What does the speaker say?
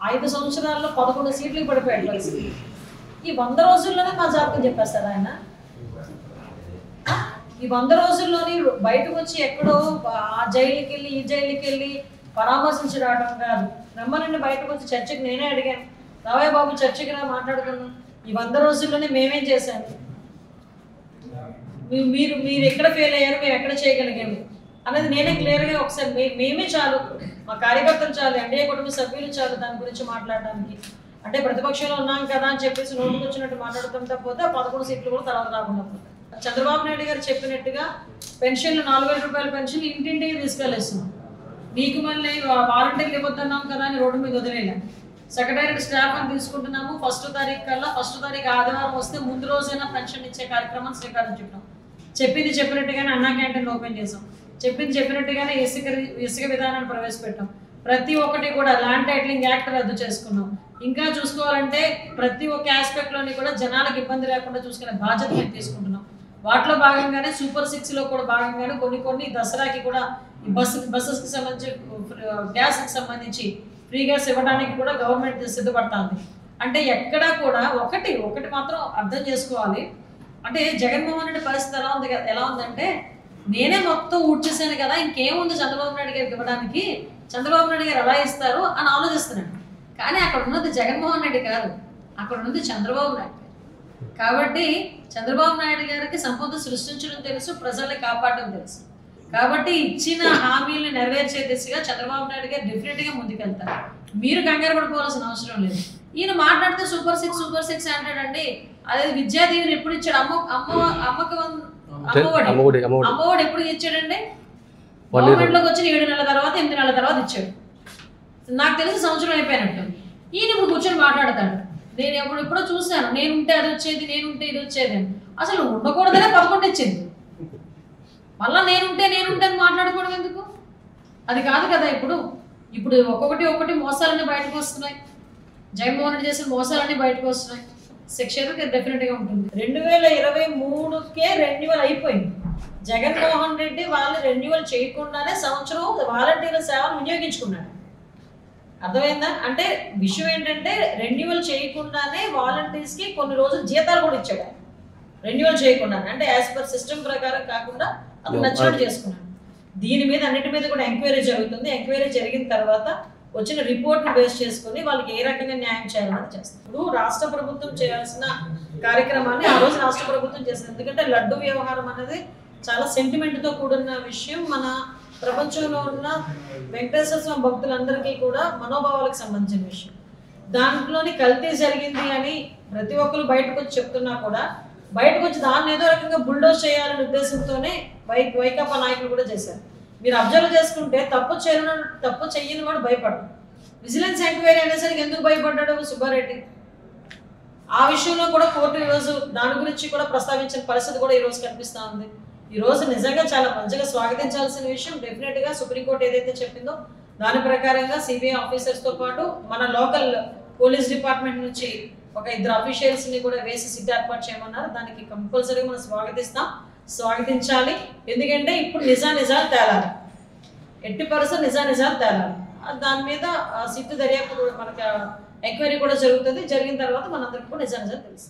5 సంవత్సరాల్లో 11 సీట్లు పడిపోయాడు పరిస్థితి. ఈ 100 రోజుల్లోనే మా జాతకం చెప్పేస్తారు ఆయన. ఈ 100 రోజుల్లోని బయటకు వచ్చి ఎక్కడో ఆ జైలుకి వెళ్ళి ఈ జైలుకి వెళ్ళి పరామర్శించి రావడం కాదు. రమ్మనండి బయటకు వచ్చి చర్చకి నేనే అడిగాను, రావయ్య బాబు చర్చకి రా మాట్లాడుకున్నాం. ఈ 100 రోజుల్లోనే మేమేం చేశాము, మీరు మీరు ఎక్కడ ఫెయిల్ అయ్యారు, మేము ఎక్కడ చేయగలిగాము అనేది నేనే క్లియర్గా ఒకసారి మేమే చాలు, మా కార్యకర్తలు చాలు, ఎన్డీఏ కుటుంబ సభ్యులు చాలు దాని గురించి మాట్లాడడానికి. అంటే ప్రతిపక్షంలో ఉన్నాం కదా అని చెప్పేసి నోటుకు వచ్చినట్టు మాట్లాడుతాం తప్పితే 11 సీట్లు కూడా తర్వాత రాకుండా పోతాయి. చంద్రబాబు నాయుడు గారు చెప్పినట్టుగా పెన్షన్లు 4,000 రూపాయల పెన్షన్ ఇంటింటికి తీసుకెళ్ళేస్తున్నాం. మీకు మళ్ళీ వాలంటీర్లు ఇవ్వద్దన్నాం కదా అని రోడ్డు మీద వదిలేలా. సెక్రటేరియట్ స్టాఫ్ అని తీసుకుంటున్నాము. 1వ తారీఖు కల్లా 1వ తారీఖు ఆదివారం వస్తే ముందు రోజైనా పెన్షన్ ఇచ్చే కార్యక్రమం శ్రీకారం చుట్టాం. చెప్పింది చెప్పినట్టుగానే అన్నా క్యాంటీన్లు ఓపెన్ చేసాం. చెప్పింది చెప్పినట్టుగానే ఇసుక విధానాన్ని ప్రవేశపెట్టాం. ప్రతి ఒక్కటి కూడా ల్యాండ్ టైటిలింగ్ యాక్ట్ రద్దు చేసుకున్నాం. ఇంకా చూసుకోవాలంటే ప్రతి ఒక్క ఆస్పెక్ట్లోని కూడా జనాలకు ఇబ్బంది లేకుండా చూసుకునే బాధ్యత మేము తీసుకుంటున్నాం. వాటిలో భాగంగానే సూపర్ 6లో కూడా భాగంగానే కొన్ని దసరాకి కూడా బస్సెస్కి సంబంధించి గ్యాస్కి సంబంధించి ఫ్రీ గ్యాస్ ఇవ్వడానికి కూడా గవర్నమెంట్ సిద్ధపడుతుంది. అంటే ఎక్కడా కూడా ఒకటి మాత్రం అర్థం చేసుకోవాలి. అంటే జగన్మోహన్ రెడ్డి పరిస్థితి ఎలా ఉందంటే నేనే మొత్తం ఊడ్చేసాను కదా, ఇంకేముంది చంద్రబాబు నాయుడు గారికి ఇవ్వడానికి, చంద్రబాబు నాయుడు గారు ఎలా ఇస్తారు అని ఆలోచిస్తున్నాడు. కానీ అక్కడ ఉన్నది జగన్మోహన్ రెడ్డి కాదు, అక్కడ ఉన్నది చంద్రబాబు నాయుడు. కాబట్టి చంద్రబాబు నాయుడు గారికి సంపద సృష్టించడం తెలుసు, ప్రజల్ని కాపాడడం తెలుసు. కాబట్టి ఇచ్చిన హామీలను నెరవేర్చే దిశగా చంద్రబాబు నాయుడు గారు డెఫినెట్గా ముందుకెళ్తారు. మీరు కంగారు పడిపోవాల్సిన అవసరం లేదు. ఈయన మాట్లాడితే సూపర్ 6 అంటాడండి. అదే విద్యాదీవిని ఎప్పుడు ఇచ్చాడు? అమ్మఒడి ఎప్పుడు ఇచ్చాడండి? గవర్నమెంట్లోకి వచ్చిన 7 నెలల తర్వాత 8 నెలల తర్వాత ఇచ్చాడు. నాకు తెలిసి సంవత్సరం అయిపోయినట్టు. ఈయన ఇప్పుడు కూర్చొని మాట్లాడతాడు, నేను ఎప్పుడో చూశాను, నేనుంటే అది వచ్చేది, నేనుంటే ఇది వచ్చేది అని. అసలు ఉండకూడదనే 11 ఇచ్చింది. మళ్ళీ నేనుంటే అని మాట్లాడుకోవడం ఎందుకు? అది కాదు కదా. ఇప్పుడు ఒక్కొక్కటి మోసాలన్నీ బయటకు వస్తున్నాయి. జగన్మోహన్ రెడ్డి చేసిన మోసాలన్నీ బయటకు వస్తున్నాయి. శిక్ష డెఫినెట్గా ఉంటుంది. 2023కే రెన్యువల్ అయిపోయింది. జగన్మోహన్ రెడ్డి వాళ్ళు రెన్యువల్ చేయకుండానే సంవత్సరం వాలంటీర్ల సేవను వినియోగించుకున్నాడు. అర్థమైందా? అంటే విషయం ఏంటంటే రెన్యువల్ చేయకుండానే వాలంటీర్స్కి కొన్ని రోజులు జీతాలు కూడా ఇచ్చాడు. రెన్యువల్ చేయకుండానే అంటే యాజ్ పర్ సిస్టమ్ ప్రకారం కాకుండా అతను నచ్చినట్టు చేసుకున్నాడు. దీని మీద అన్నిటి మీద కూడా ఎంక్వైరీ జరుగుతుంది. ఎంక్వైరీ జరిగిన తర్వాత వచ్చిన రిపోర్ట్ని బేస్ చేసుకుని వాళ్ళకి ఏ రకంగా న్యాయం చేయాలన్నది చేస్తారు. ఇప్పుడు రాష్ట్ర ప్రభుత్వం చేయాల్సిన కార్యక్రమాన్ని ఆ రోజు రాష్ట్ర ప్రభుత్వం చేస్తుంది. ఎందుకంటే లడ్డు వ్యవహారం అనేది చాలా సెంటిమెంట్తో కూడిన విషయం. మన ప్రపంచంలో ఉన్న వెంకటేశ్వర స్వామి భక్తులందరికీ కూడా మనోభావాలకు సంబంధించిన విషయం. దాంట్లోని కల్తీ జరిగింది అని ప్రతి ఒక్కరు బయటకు వచ్చి చెప్తున్నా కూడా బయటకు వచ్చి దాన్ని ఏదో రకంగా బుల్డోజ్ చేయాలనే ఉద్దేశంతోనే వైకాపా నాయకులు కూడా చేశారు. మీరు అబ్జర్వ్ చేసుకుంటే తప్పు చేయని వాడు భయపడ్డాడు. విజిలెన్స్ ఎంక్వైరీ అనేసరికి ఎందుకు భయపడ్డాడు సుబ్బారెడ్డి? ఆ విషయంలో కూడా కోర్టు ఈరోజు దాని గురించి కూడా ప్రస్తావించిన పరిస్థితి కూడా ఈరోజు కనిపిస్తూ ఉంది. ఈరోజు నిజంగా చాలా మంచిగా స్వాగతించాల్సిన విషయం. డెఫినెట్గా సుప్రీంకోర్టు ఏదైతే చెప్పిందో దాని ప్రకారంగా సిబిఐ ఆఫీసర్స్తో పాటు మన లోకల్ పోలీస్ డిపార్ట్మెంట్ నుంచి ఒక 2 అఫీషియల్స్ని కూడా వేసి సిట్ ఏర్పాటు చేయమన్నారు. దానికి కంపల్సరీగా మనం స్వాగతించాలి. ఎందుకంటే ఇప్పుడు నిజాలు తేలాలి, 80% నిజాలు తేలాలి. దాని మీద సిట్టు దర్యాప్తు మనకి ఎంక్వైరీ కూడా జరుగుతుంది. జరిగిన తర్వాత మనందరికీ కూడా నిజాలు తెలుసు.